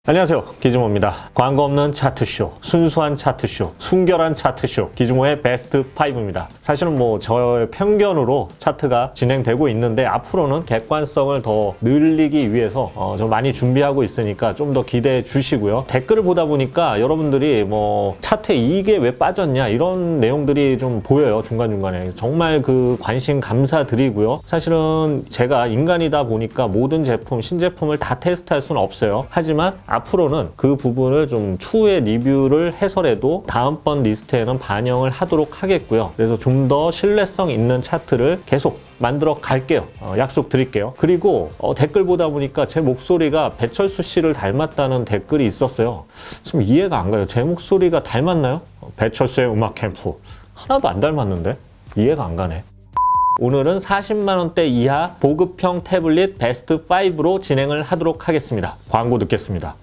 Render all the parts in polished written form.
안녕하세요, 기즈모입니다. 광고 없는 차트쇼, 순수한 차트쇼, 순결한 차트쇼, 기즈모의 베스트 5입니다. 사실은 저의 편견으로 차트가 진행되고 있는데 앞으로는 객관성을 더 늘리기 위해서 좀 많이 준비하고 있으니까 좀 더 기대해 주시고요. 댓글을 보다 보니까 여러분들이 차트에 이게 왜 빠졌냐 이런 내용들이 좀 보여요, 중간중간에. 정말 그 관심 감사드리고요. 사실은 제가 인간이다 보니까 모든 제품, 신제품을 다 테스트할 수는 없어요. 하지만 앞으로는 그 부분을 좀 추후에 리뷰를 해서라도 다음번 리스트에는 반영을 하도록 하겠고요. 그래서 좀 더 신뢰성 있는 차트를 계속 만들어 갈게요. 약속 드릴게요. 그리고 댓글 보다 보니까 제 목소리가 배철수 씨를 닮았다는 댓글이 있었어요. 좀 이해가 안 가요. 제 목소리가 닮았나요? 배철수의 음악 캠프. 하나도 안 닮았는데? 이해가 안 가네. 오늘은 40만원대 이하 보급형 태블릿 베스트 5로 진행을 하도록 하겠습니다. 광고 듣겠습니다.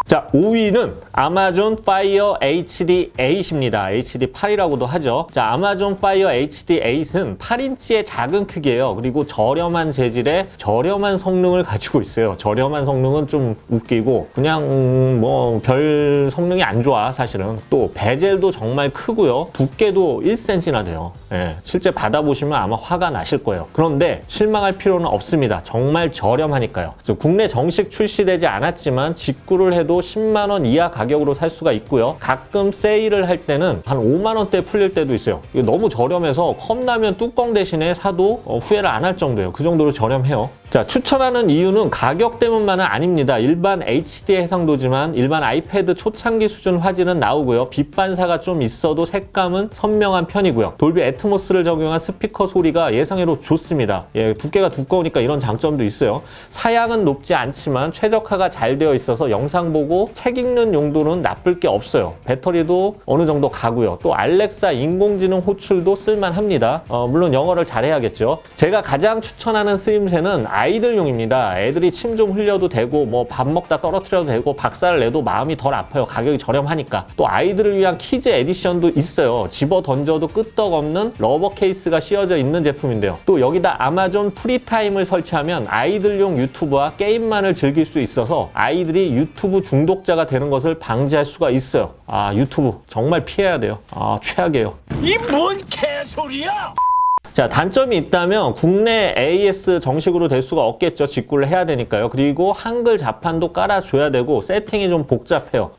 자, 5위는 아마존 파이어 HD8입니다. HD8이라고도 하죠. 자, 아마존 파이어 HD8은 8인치의 작은 크기예요. 그리고 저렴한 재질에 저렴한 성능을 가지고 있어요. 저렴한 성능은 좀 웃기고 그냥 별 성능이 안 좋아, 사실은. 또 베젤도 정말 크고요. 두께도 1cm나 돼요. 예, 실제 받아보시면 아마 화가 나실 거예요. 그런데 실망할 필요는 없습니다. 정말 저렴하니까요. 국내 정식 출시되지 않았지만 직구를 해도 10만원 이하 가격으로 살 수가 있고요. 가끔 세일을 할 때는 한 5만원대 풀릴 때도 있어요. 이거 너무 저렴해서 컵라면 뚜껑 대신에 사도 후회를 안 할 정도예요. 그 정도로 저렴해요. 자, 추천하는 이유는 가격 때문만은 아닙니다. 일반 HD 해상도지만 일반 아이패드 초창기 수준 화질은 나오고요. 빛 반사가 좀 있어도 색감은 선명한 편이고요. 돌비 애트모스를 적용한 스피커 소리가 예상외로 좋습니다. 예, 두께가 두꺼우니까 이런 장점도 있어요. 사양은 높지 않지만 최적화가 잘 되어 있어서 영상 보고 책 읽는 용도는 나쁠 게 없어요. 배터리도 어느 정도 가고요. 또 알렉사 인공지능 호출도 쓸만합니다. 물론 영어를 잘해야겠죠. 제가 가장 추천하는 쓰임새는 아이들용입니다. 애들이 침 좀 흘려도 되고 밥 먹다 떨어뜨려도 되고 박살을 내도 마음이 덜 아파요. 가격이 저렴하니까. 또 아이들을 위한 키즈 에디션도 있어요. 집어 던져도 끄떡없는 러버 케이스가 씌워져 있는 제품인데요. 또 여기다 아마존 프리타임을 설치하면 아이들용 유튜브와 게임만을 즐길 수 있어서 아이들이 유튜브 중독자가 되는 것을 방지할 수가 있어요. 유튜브 정말 피해야 돼요. 최악이에요. 이 뭔 개소리야! 자, 단점이 있다면 국내 AS 정식으로 될 수가 없겠죠. 직구를 해야 되니까요. 그리고 한글 자판도 깔아줘야 되고 세팅이 좀 복잡해요.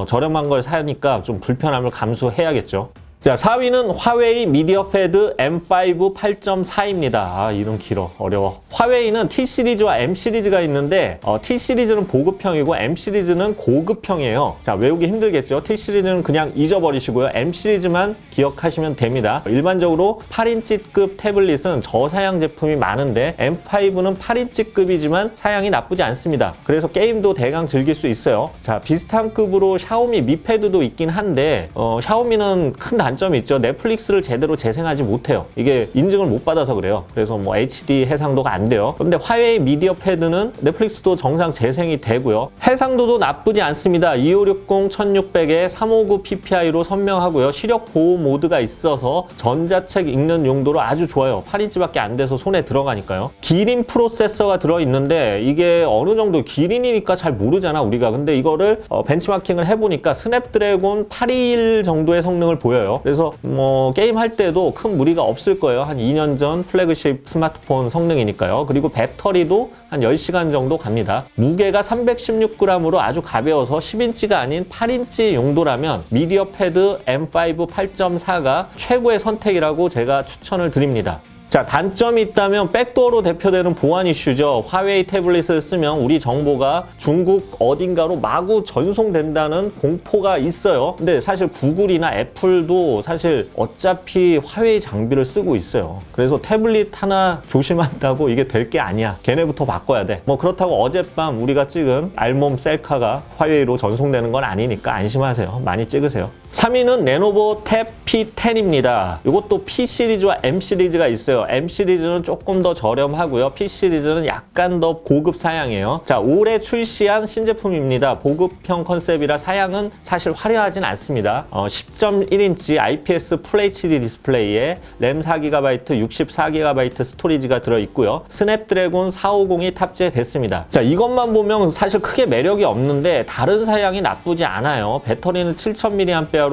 저렴한 걸 사니까 좀 불편함을 감수해야겠죠. 자, 4위는 화웨이 미디어패드 M5 8.4입니다. 이름 길어. 어려워. 화웨이는 T 시리즈와 M 시리즈가 있는데 T 시리즈는 보급형이고 M 시리즈는 고급형이에요. 자, 외우기 힘들겠죠. T 시리즈는 그냥 잊어버리시고요. M 시리즈만 기억하시면 됩니다. 일반적으로 8인치급 태블릿은 저사양 제품이 많은데 M5는 8인치급이지만 사양이 나쁘지 않습니다. 그래서 게임도 대강 즐길 수 있어요. 자, 비슷한 급으로 샤오미 미 패드도 있긴 한데 샤오미는 큰 단점이 있죠. 넷플릭스를 제대로 재생하지 못해요. 이게 인증을 못 받아서 그래요. 그래서 HD 해상도가 안 돼요. 그런데 화웨이 미디어 패드는 넷플릭스도 정상 재생이 되고요. 해상도도 나쁘지 않습니다. 2560 1600에 359 PPI로 선명하고요. 시력 보호 모드가 있어서 전자책 읽는 용도로 아주 좋아요. 8인치밖에 안 돼서 손에 들어가니까요. 기린 프로세서가 들어있는데 이게 어느 정도 기린이니까 잘 모르잖아, 우리가. 근데 이거를 벤치마킹을 해보니까 스냅드래곤 821 정도의 성능을 보여요. 그래서 게임 할 때도 큰 무리가 없을 거예요. 한 2년 전 플래그십 스마트폰 성능이니까요. 그리고 배터리도 한 10시간 정도 갑니다. 무게가 316g으로 아주 가벼워서 10인치가 아닌 8인치 용도라면 미디어 패드 M5 8.4가 최고의 선택이라고 제가 추천을 드립니다. 자, 단점이 있다면 백도어로 대표되는 보안 이슈죠. 화웨이 태블릿을 쓰면 우리 정보가 중국 어딘가로 마구 전송된다는 공포가 있어요. 근데 사실 구글이나 애플도 사실 어차피 화웨이 장비를 쓰고 있어요. 그래서 태블릿 하나 조심한다고 이게 될 게 아니야. 걔네부터 바꿔야 돼. 그렇다고 어젯밤 우리가 찍은 알몸 셀카가 화웨이로 전송되는 건 아니니까 안심하세요. 많이 찍으세요. 3위는 레노버 탭 P10입니다. 이것도 P 시리즈와 M 시리즈가 있어요. M 시리즈는 조금 더 저렴하고요. P 시리즈는 약간 더 고급 사양이에요. 자, 올해 출시한 신제품입니다. 보급형 컨셉이라 사양은 사실 화려하진 않습니다. 10.1인치 IPS FHD 디스플레이에 램 4GB, 64GB 스토리지가 들어있고요. 스냅드래곤 450이 탑재됐습니다. 자, 이것만 보면 사실 크게 매력이 없는데 다른 사양이 나쁘지 않아요. 배터리는 7000mAh로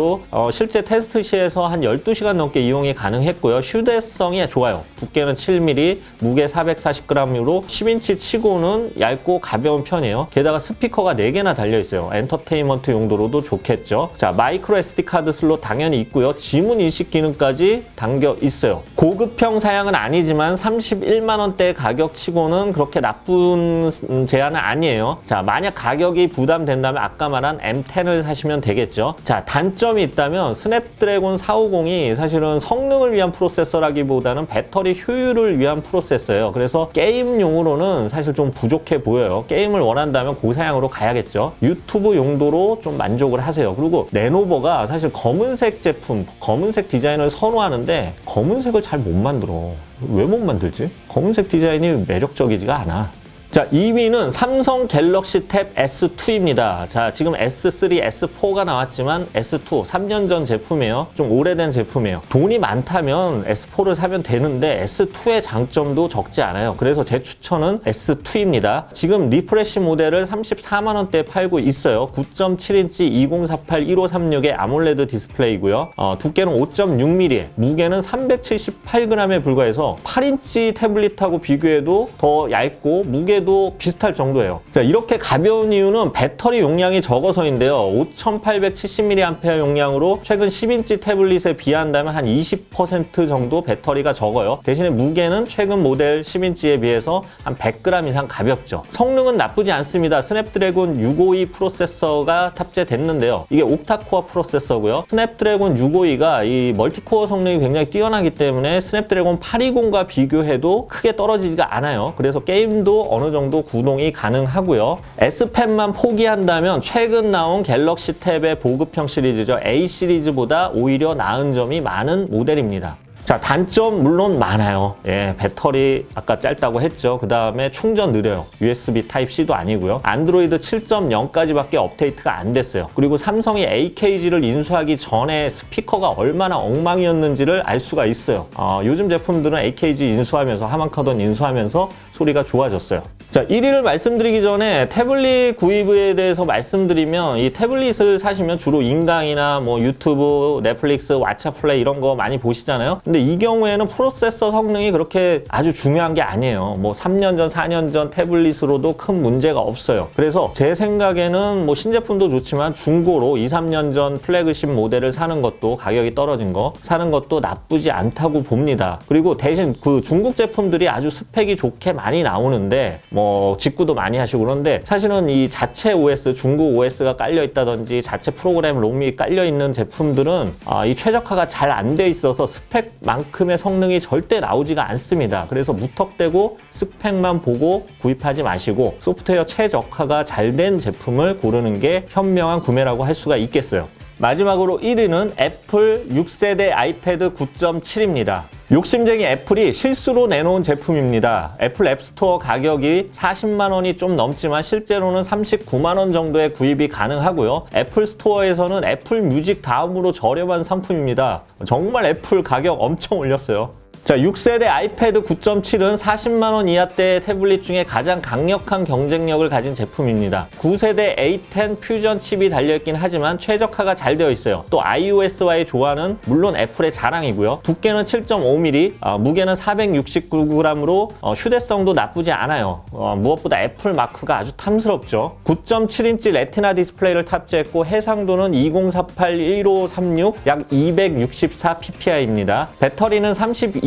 실제 테스트 시에서 한 12시간 넘게 이용이 가능했고요. 휴대성이 좋아요. 두께는 7mm, 무게 440g으로 10인치 치고는 얇고 가벼운 편이에요. 게다가 스피커가 4개나 달려있어요. 엔터테인먼트 용도로도 좋겠죠. 자, 마이크로 SD 카드 슬롯 당연히 있고요. 지문 인식 기능까지 담겨 있어요. 고급형 사양은 아니지만 31만원대 가격 치고는 그렇게 나쁜 제한은 아니에요. 자, 만약 가격이 부담된다면 아까 말한 M10을 사시면 되겠죠. 자, 단점이 있다면 스냅드래곤 450이 사실은 성능을 위한 프로세서라기보다는 배터리 효율을 위한 프로세서예요. 그래서 게임용으로는 사실 좀 부족해 보여요. 게임을 원한다면 고사양으로 가야겠죠. 유튜브 용도로 좀 만족을 하세요. 그리고 레노버가 사실 검은색 제품, 검은색 디자인을 선호하는데 검은색을 잘 못 만들어. 왜 못 만들지? 검은색 디자인이 매력적이지가 않아. 자, 2위는 삼성 갤럭시 탭 S2입니다. 자, 지금 S3, S4가 나왔지만 S2, 3년 전 제품이에요. 좀 오래된 제품이에요. 돈이 많다면 S4를 사면 되는데 S2의 장점도 적지 않아요. 그래서 제 추천은 S2입니다. 지금 리프레시 모델을 34만원대에 팔고 있어요. 9.7인치 2048 1536의 아몰레드 디스플레이고요. 두께는 5.6mm, 무게는 378g에 불과해서 8인치 태블릿하고 비교해도 더 얇고 무게 도 비슷할 정도예요. 자, 이렇게 가벼운 이유는 배터리 용량이 적어서인데요. 5870mAh 용량으로 최근 10인치 태블릿에 비한다면 한 20% 정도 배터리가 적어요. 대신에 무게는 최근 모델 10인치에 비해서 한 100g 이상 가볍죠. 성능은 나쁘지 않습니다. 스냅드래곤 652 프로세서가 탑재됐는데요. 이게 옥타코어 프로세서고요. 스냅드래곤 652가 이 멀티코어 성능이 굉장히 뛰어나기 때문에 스냅드래곤 820과 비교해도 크게 떨어지지가 않아요. 그래서 게임도 어느 정도 구동이 가능하고요. S펜만 포기한다면 최근 나온 갤럭시 탭의 보급형 시리즈죠. A 시리즈보다 오히려 나은 점이 많은 모델입니다. 자, 단점 물론 많아요. 예, 배터리 아까 짧다고 했죠. 그 다음에 충전 느려요. USB Type-C도 아니고요. 안드로이드 7.0까지밖에 업데이트가 안 됐어요. 그리고 삼성이 AKG를 인수하기 전에 스피커가 얼마나 엉망이었는지를 알 수가 있어요. 요즘 제품들은 AKG 인수하면서 하만카돈 인수하면서 소리가 좋아졌어요. 자, 1위를 말씀드리기 전에 태블릿 구입에 대해서 말씀드리면 이 태블릿을 사시면 주로 인강이나 뭐 유튜브, 넷플릭스, 왓챠 플레이 이런 거 많이 보시잖아요. 근데 이 경우에는 프로세서 성능이 그렇게 아주 중요한 게 아니에요. 뭐 3년 전, 4년 전 태블릿으로도 큰 문제가 없어요. 그래서 제 생각에는 뭐 신제품도 좋지만 중고로 2, 3년 전 플래그십 모델을 사는 것도 가격이 떨어진 거 사는 것도 나쁘지 않다고 봅니다. 그리고 대신 그 중국 제품들이 아주 스펙이 좋게 많이 나오는데 뭐 직구도 많이 하시고 그런데 사실은 이 자체 OS, 중국 OS가 깔려 있다든지 자체 프로그램 롬이 깔려 있는 제품들은 이 최적화가 잘 안 돼 있어서 스펙만큼의 성능이 절대 나오지가 않습니다. 그래서 무턱대고 스펙만 보고 구입하지 마시고 소프트웨어 최적화가 잘 된 제품을 고르는 게 현명한 구매라고 할 수가 있겠어요. 마지막으로 1위는 애플 6세대 아이패드 9.7입니다. 욕심쟁이 애플이 실수로 내놓은 제품입니다. 애플 앱스토어 가격이 40만 원이 좀 넘지만 실제로는 39만 원 정도에 구입이 가능하고요. 애플 스토어에서는 애플 뮤직 다음으로 저렴한 상품입니다. 정말 애플 가격 엄청 올렸어요. 자, 6세대 아이패드 9.7은 40만 원 이하대 태블릿 중에 가장 강력한 경쟁력을 가진 제품입니다. 9세대 A10 퓨전 칩이 달려있긴 하지만 최적화가 잘 되어 있어요. 또 iOS와의 조화는 물론 애플의 자랑이고요. 두께는 7.5mm, 무게는 469g으로 휴대성도 나쁘지 않아요. 무엇보다 애플 마크가 아주 탐스럽죠. 9.7인치 레티나 디스플레이를 탑재했고 해상도는 2048 1536 약 264 ppi입니다. 배터리는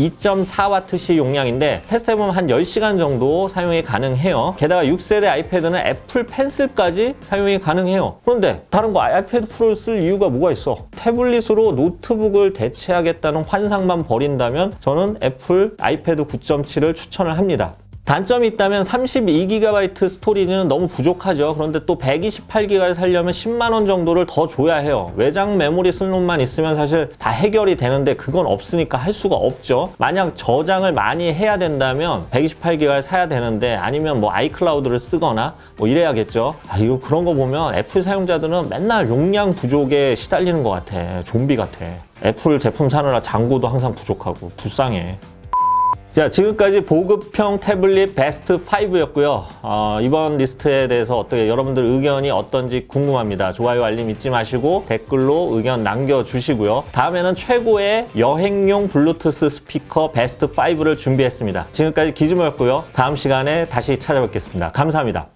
2.4Wh 용량인데 테스트해보면 한 10시간 정도 사용이 가능해요. 게다가 6세대 아이패드는 애플 펜슬까지 사용이 가능해요. 그런데 다른 거 아이패드 프로를 쓸 이유가 뭐가 있어? 태블릿으로 노트북을 대체하겠다는 환상만 버린다면 저는 애플 아이패드 9.7을 추천을 합니다. 단점이 있다면 32GB 스토리지는 너무 부족하죠. 그런데 또 128GB를 살려면 10만 원 정도를 더 줘야 해요. 외장 메모리 슬롯만 있으면 사실 다 해결이 되는데 그건 없으니까 할 수가 없죠. 만약 저장을 많이 해야 된다면 128GB를 사야 되는데 아니면 뭐 아이클라우드를 쓰거나 뭐 이래야겠죠. 이거 그런 거 보면 애플 사용자들은 맨날 용량 부족에 시달리는 것 같아. 좀비 같아. 애플 제품 사느라 잔고도 항상 부족하고 불쌍해. 자, 지금까지 보급형 태블릿 베스트 5였고요. 이번 리스트에 대해서 어떻게 여러분들 의견이 어떤지 궁금합니다. 좋아요, 알림 잊지 마시고 댓글로 의견 남겨주시고요. 다음에는 최고의 여행용 블루투스 스피커 베스트 5를 준비했습니다. 지금까지 기즈모였고요. 다음 시간에 다시 찾아뵙겠습니다. 감사합니다.